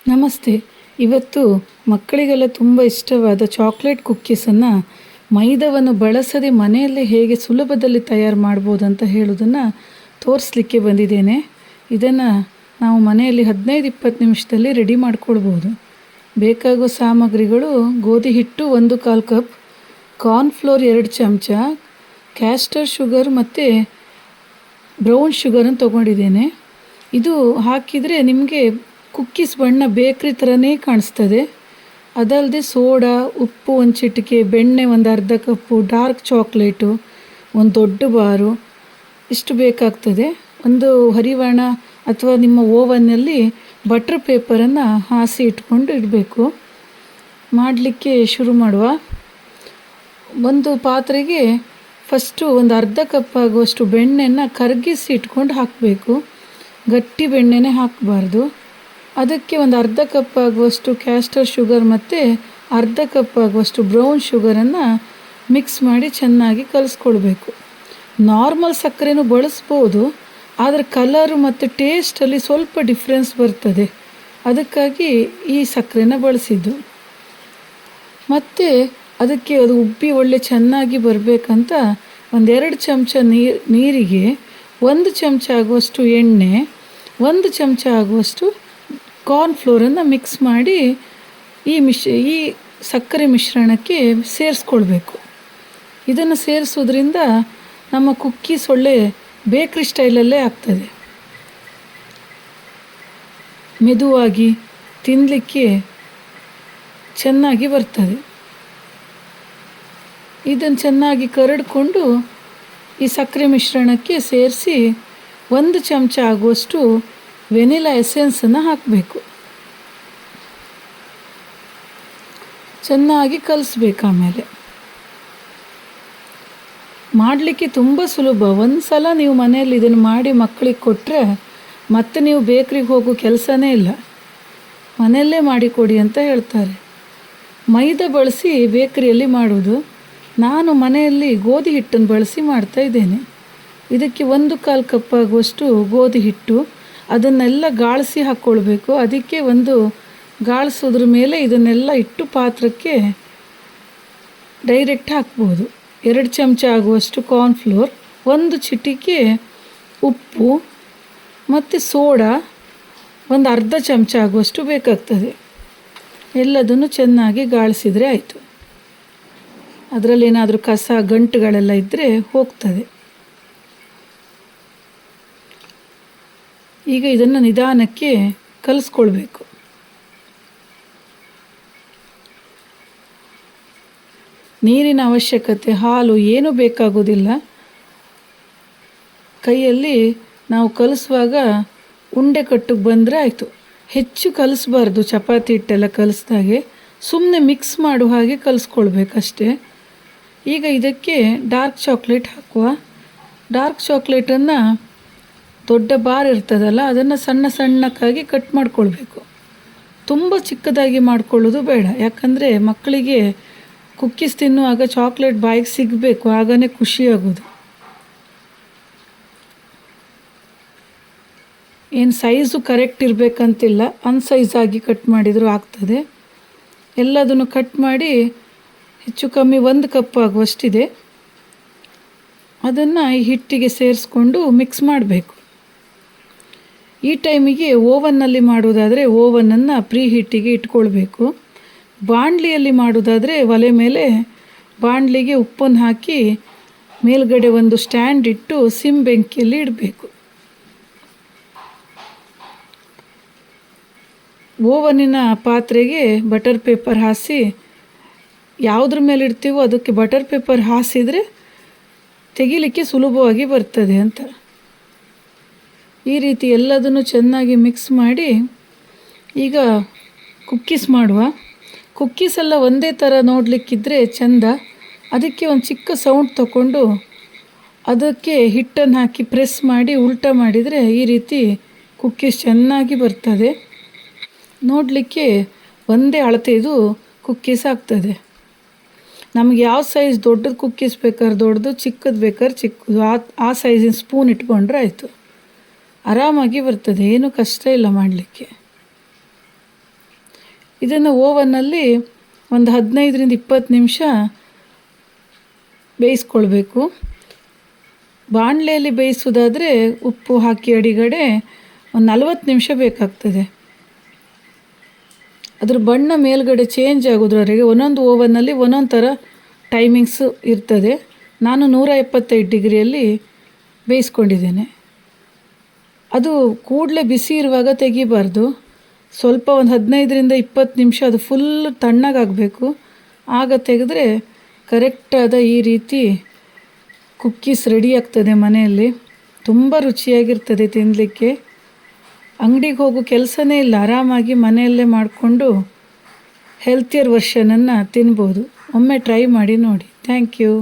ನಮಸ್ತೆ. ಇವತ್ತು ಮಕ್ಕಳಿಗೆಲ್ಲ ತುಂಬ ಇಷ್ಟವಾದ ಚಾಕ್ಲೇಟ್ ಕುಕ್ಕೀಸನ್ನು ಮೈದಾವನ್ನು ಬಳಸದೆ ಮನೆಯಲ್ಲೇ ಹೇಗೆ ಸುಲಭದಲ್ಲಿ ತಯಾರು ಮಾಡ್ಬೋದು ಅಂತ ಹೇಳೋದನ್ನು ತೋರಿಸ್ಲಿಕ್ಕೆ ಬಂದಿದ್ದೇನೆ. ಇದನ್ನು ನಾವು ಮನೆಯಲ್ಲಿ 15-20 ನಿಮಿಷದಲ್ಲಿ ರೆಡಿ ಮಾಡ್ಕೊಳ್ಬೋದು. ಬೇಕಾಗುವ ಸಾಮಗ್ರಿಗಳು: ಗೋಧಿ ಹಿಟ್ಟು 1/4 ಕಪ್, ಕಾರ್ನ್ಫ್ಲೋರ್ 2 ಚಮಚ, ಕ್ಯಾಸ್ಟರ್ ಶುಗರ್ ಮತ್ತು ಬ್ರೌನ್ ಶುಗರನ್ನು ತೊಗೊಂಡಿದ್ದೇನೆ. ಇದು ಹಾಕಿದರೆ ನಿಮಗೆ ಕುಕ್ಕೀಸ್ ಬಣ್ಣ ಬೇಕ್ರಿ ಥರನೇ ಕಾಣಿಸ್ತದೆ. ಅದಲ್ಲದೆ ಸೋಡಾ, ಉಪ್ಪು 1 ಚಿಟಿಕೆ, ಬೆಣ್ಣೆ 1/2 ಕಪ್ಪು, ಡಾರ್ಕ್ ಚಾಕ್ಲೇಟು 1 ದೊಡ್ಡ ಬಾರು ಇಷ್ಟು ಬೇಕಾಗ್ತದೆ. ಒಂದು ಹರಿವಾಣ ಅಥವಾ ನಿಮ್ಮ ಓವನ್ನಲ್ಲಿ ಬಟರ್ ಪೇಪರನ್ನು ಹಾಸಿ ಇಟ್ಕೊಂಡು ಇಡಬೇಕು. ಮಾಡಲಿಕ್ಕೆ ಶುರು ಮಾಡುವ. ಒಂದು ಪಾತ್ರೆಗೆ ಫಸ್ಟು 1/2 ಕಪ್ ಆಗುವಷ್ಟು ಬೆಣ್ಣೆಯನ್ನು ಕರಗಿಸಿ ಇಟ್ಕೊಂಡು ಹಾಕಬೇಕು. ಗಟ್ಟಿ ಬೆಣ್ಣೆನೇ ಹಾಕಬಾರ್ದು. ಅದಕ್ಕೆ 1/2 ಕಪ್ ಆಗುವಷ್ಟು ಕ್ಯಾಸ್ಟರ್ ಶುಗರ್ ಮತ್ತು 1/2 ಕಪ್ ಆಗುವಷ್ಟು ಬ್ರೌನ್ ಶುಗರನ್ನು ಮಿಕ್ಸ್ ಮಾಡಿ ಚೆನ್ನಾಗಿ ಕಲಿಸ್ಕೊಳ್ಬೇಕು. ನಾರ್ಮಲ್ ಸಕ್ಕರೆನೂ ಬಳಸ್ಬೋದು, ಆದರೆ ಕಲರು ಮತ್ತು ಟೇಸ್ಟಲ್ಲಿ ಸ್ವಲ್ಪ ಡಿಫ್ರೆನ್ಸ್ ಬರ್ತದೆ. ಅದಕ್ಕಾಗಿ ಈ ಸಕ್ಕರೆನ ಬಳಸಿದ್ದು. ಮತ್ತು ಅದಕ್ಕೆ ಅದು ಉಬ್ಬಿ ಒಳ್ಳೆ ಚೆನ್ನಾಗಿ ಬರಬೇಕಂತ 1-2 ಚಮಚ ನೀರಿಗೆ 1 ಚಮಚ ಆಗುವಷ್ಟು ಎಣ್ಣೆ, 1 ಚಮಚ ಆಗುವಷ್ಟು ಕಾರ್ನ್ಫ್ಲೋರನ್ನು ಮಿಕ್ಸ್ ಮಾಡಿ ಈ ಸಕ್ಕರೆ ಮಿಶ್ರಣಕ್ಕೆ ಸೇರಿಸ್ಕೊಳ್ಬೇಕು. ಇದನ್ನು ಸೇರಿಸೋದ್ರಿಂದ ನಮ್ಮ ಕುಕ್ಕೀಸ್ ಒಳ್ಳೆ ಬೇಕ್ರಿ ಸ್ಟೈಲಲ್ಲೇ ಆಗ್ತದೆ. ಮೆದುವಾಗಿ ತಿನ್ನಲಿಕ್ಕೆ ಚೆನ್ನಾಗಿ ಬರ್ತದೆ. ಇದನ್ನು ಚೆನ್ನಾಗಿ ಕರಡಿಕೊಂಡು ಈ ಸಕ್ಕರೆ ಮಿಶ್ರಣಕ್ಕೆ ಸೇರಿಸಿ 1 ಚಮಚ ಆಗುವಷ್ಟು ವೆನಿಲಾ ಎಸೆನ್ಸನ್ನು ಹಾಕಬೇಕು. ಚೆನ್ನಾಗಿ ಕಲಿಸ್ಬೇಕು. ಆಮೇಲೆ ಮಾಡಲಿಕ್ಕೆ ತುಂಬ ಸುಲಭ. ಒಂದು ಸಲ ನೀವು ಮನೆಯಲ್ಲಿ ಇದನ್ನು ಮಾಡಿ ಮಕ್ಕಳಿಗೆ ಕೊಟ್ಟರೆ ಮತ್ತೆ ನೀವು ಬೇಕ್ರಿಗೆ ಹೋಗೋ ಕೆಲಸನೇ ಇಲ್ಲ. ಮನೆಯಲ್ಲೇ ಮಾಡಿಕೊಡಿ ಅಂತ ಹೇಳ್ತಾರೆ. ಮೈದಾ ಬಳಸಿ ಬೇಕರಿಯಲ್ಲಿ ಮಾಡೋದು. ನಾನು ಮನೆಯಲ್ಲಿ ಗೋಧಿ ಹಿಟ್ಟನ್ನು ಬಳಸಿ ಮಾಡ್ತಾಯಿದ್ದೇನೆ. ಇದಕ್ಕೆ 1/4 ಕಪ್ ಆಗುವಷ್ಟು ಗೋಧಿ ಹಿಟ್ಟು, ಅದನ್ನೆಲ್ಲ ಗಾಳಿಸಿ ಹಾಕ್ಕೊಳ್ಬೇಕು. ಅದಕ್ಕೆ ಒಂದು ಗಾಳಿಸೋದ್ರ ಮೇಲೆ ಇದನ್ನೆಲ್ಲ ಇಟ್ಟು ಪಾತ್ರಕ್ಕೆ ಡೈರೆಕ್ಟ್ ಹಾಕ್ಬೋದು. 2 ಚಮಚ ಆಗುವಷ್ಟು ಕಾರ್ನ್ಫ್ಲೋರ್, 1 ಚಿಟಿಕೆ ಉಪ್ಪು ಮತ್ತು ಸೋಡಾ 1/2 ಚಮಚ ಆಗುವಷ್ಟು ಬೇಕಾಗ್ತದೆ. ಎಲ್ಲದನ್ನು ಚೆನ್ನಾಗಿ ಗಾಳಿಸಿದರೆ ಆಯಿತು. ಅದರಲ್ಲಿ ಏನಾದರೂ ಕಸ ಗಂಟುಗಳೆಲ್ಲ ಇದ್ದರೆ ಹೋಗ್ತದೆ. ಈಗ ಇದನ್ನು ನಿಧಾನಕ್ಕೆ ಕಲಿಸ್ಕೊಳ್ಬೇಕು. ನೀರಿನ ಅವಶ್ಯಕತೆ, ಹಾಲು ಏನೂ ಬೇಕಾಗೋದಿಲ್ಲ. ಕೈಯಲ್ಲಿ ನಾವು ಕಲಿಸುವಾಗ ಉಂಡೆ ಕಟ್ಟಿಗೆ ಬಂದರೆ ಆಯಿತು. ಹೆಚ್ಚು ಕಲಿಸ್ಬಾರ್ದು. ಚಪಾತಿ ಹಿಟ್ಟೆಲ್ಲ ಕಲಿಸ್ದಾಗೆ ಸುಮ್ಮನೆ ಮಿಕ್ಸ್ ಮಾಡುವ ಹಾಗೆ ಕಲಿಸ್ಕೊಳ್ಬೇಕಷ್ಟೇ. ಈಗ ಇದಕ್ಕೆ ಡಾರ್ಕ್ ಚಾಕ್ಲೇಟ್ ಹಾಕುವ. ಡಾರ್ಕ್ ಚಾಕ್ಲೇಟನ್ನು ದೊಡ್ಡ ಬಾರ್ ಇರ್ತದಲ್ಲ, ಅದನ್ನು ಸಣ್ಣ ಸಣ್ಣಕ್ಕಾಗಿ ಕಟ್ ಮಾಡ್ಕೊಳ್ಬೇಕು. ತುಂಬ ಚಿಕ್ಕದಾಗಿ ಮಾಡ್ಕೊಳ್ಳೋದು ಬೇಡ. ಯಾಕಂದರೆ ಮಕ್ಕಳಿಗೆ ಕುಕ್ಕೀಸ್ ತಿನ್ನುವಾಗ ಚಾಕ್ಲೇಟ್ ಬಾಯಿಗೆ ಸಿಗಬೇಕು, ಆಗನೇ ಖುಷಿಯಾಗೋದು. ಏನು ಸೈಜು ಕರೆಕ್ಟ್ ಇರಬೇಕಂತಿಲ್ಲ, ಅನ್ಸೈಜಾಗಿ ಕಟ್ ಮಾಡಿದರೂ ಆಗ್ತದೆ. ಎಲ್ಲದನ್ನು ಕಟ್ ಮಾಡಿ ಹೆಚ್ಚು ಕಮ್ಮಿ 1 ಕಪ್ ಆಗುವಷ್ಟಿದೆ. ಅದನ್ನು ಈ ಹಿಟ್ಟಿಗೆ ಸೇರಿಸ್ಕೊಂಡು ಮಿಕ್ಸ್ ಮಾಡಬೇಕು. ಈ ಟೈಮಿಗೆ ಓವನ್ನಲ್ಲಿ ಮಾಡೋದಾದರೆ ಓವನನ್ನು ಪ್ರೀ ಹೀಟಿಗೆ ಇಟ್ಕೊಳ್ಬೇಕು. ಬಾಣಲಿಯಲ್ಲಿ ಮಾಡೋದಾದರೆ ಒಲೆ ಮೇಲೆ ಬಾಣಲಿಗೆ ಉಪ್ಪನ್ನು ಹಾಕಿ ಮೇಲ್ಗಡೆ ಒಂದು ಸ್ಟ್ಯಾಂಡ್ ಇಟ್ಟು ಸಿಮ್ ಬೆಂಕಿಯಲ್ಲಿ ಇಡಬೇಕು. ಓವನಿನ ಪಾತ್ರೆಗೆ ಬಟರ್ ಪೇಪರ್ ಹಾಸಿ, ಯಾವುದ್ರ ಮೇಲೆ ಇಡ್ತೀವೋ ಅದಕ್ಕೆ ಬಟರ್ ಪೇಪರ್ ಹಾಸಿದರೆ ತೆಗಿಲಿಕ್ಕೆ ಸುಲಭವಾಗಿ ಬರ್ತದೆ ಅಂತ. ಈ ರೀತಿ ಎಲ್ಲದನ್ನು ಚೆನ್ನಾಗಿ ಮಿಕ್ಸ್ ಮಾಡಿ ಈಗ ಕುಕ್ಕೀಸ್ ಮಾಡುವ. ಕುಕ್ಕೀಸ್ ಎಲ್ಲ ಒಂದೇ ಥರ ನೋಡಲಿಕ್ಕಿದ್ರೆ ಚೆಂದ. ಅದಕ್ಕೆ ಒಂದು ಚಿಕ್ಕ ಸೌಂಡ್ ತಗೊಂಡು ಅದಕ್ಕೆ ಹಿಟ್ಟನ್ನು ಹಾಕಿ ಪ್ರೆಸ್ ಮಾಡಿ ಉಲ್ಟಾ ಮಾಡಿದರೆ ಈ ರೀತಿ ಕುಕ್ಕೀಸ್ ಚೆನ್ನಾಗಿ ಬರ್ತದೆ. ನೋಡಲಿಕ್ಕೆ ಒಂದೇ ಅಳತೆದು ಕುಕ್ಕೀಸ್ ಆಗ್ತದೆ. ನಮಗೆ ಯಾವ ಸೈಜ್ ದೊಡ್ಡದು ಕುಕ್ಕೀಸ್ ಬೇಕಾದ್ರೆ ದೊಡ್ಡದು, ಚಿಕ್ಕದು ಬೇಕಾದ್ರೆ ಚಿಕ್ಕದು, ಆ ಸೈಜಿನ ಸ್ಪೂನ್ ಇಟ್ಕೊಂಡ್ರೆ ಆಯಿತು. ಆರಾಮಾಗಿ ಬರ್ತದೆ. ಏನೂ ಕಷ್ಟ ಇಲ್ಲ ಮಾಡಲಿಕ್ಕೆ. ಇದನ್ನು ಓವನ್ನಲ್ಲಿ ಒಂದು 15ರಿಂದ 20 ನಿಮಿಷ ಬೇಯಿಸ್ಕೊಳ್ಬೇಕು. ಬಾಣಲೆಯಲ್ಲಿ ಬೇಯಿಸೋದಾದರೆ ಉಪ್ಪು ಹಾಕಿ ಅಡಿಗಡೆ ಒಂದು 40 ನಿಮಿಷ ಬೇಕಾಗ್ತದೆ. ಅದ್ರ ಬಣ್ಣ ಮೇಲ್ಗಡೆ ಚೇಂಜ್ ಆಗೋದ್ರವರೆಗೆ ಒಂದೊಂದು ಓವನ್ನಲ್ಲಿ ಒಂದೊಂದು ಥರ ಟೈಮಿಂಗ್ಸು ಇರ್ತದೆ. ನಾನು 175 ಡಿಗ್ರಿಯಲ್ಲಿ ಬೇಯಿಸ್ಕೊಂಡಿದ್ದೇನೆ. ಅದು ಕೂಡಲೇ ಬಿಸಿ ಇರುವಾಗ ತೆಗಿಬಾರ್ದು. ಸ್ವಲ್ಪ ಒಂದು 15ರಿಂದ 20 ನಿಮಿಷ ಅದು ಫುಲ್ ತಣ್ಣಗಾಗಬೇಕು. ಆಗ ತೆಗೆದ್ರೆ ಕರೆಕ್ಟಾದ ಈ ರೀತಿ ಕುಕ್ಕೀಸ್ ರೆಡಿ ಆಗ್ತದೆ ಮನೆಯಲ್ಲಿ. ತುಂಬ ರುಚಿಯಾಗಿರ್ತದೆ ತಿನ್ನಲಿಕ್ಕೆ. ಅಂಗಡಿಗೆ ಹೋಗೋ ಕೆಲಸನೇ ಇಲ್ಲ, ಆರಾಮಾಗಿ ಮನೆಯಲ್ಲೇ ಮಾಡಿಕೊಂಡು ಹೆಲ್ತಿಯರ್ ವರ್ಷನನ್ನು ತಿನ್ಬೋದು. ಒಮ್ಮೆ ಟ್ರೈ ಮಾಡಿ ನೋಡಿ. Thank you.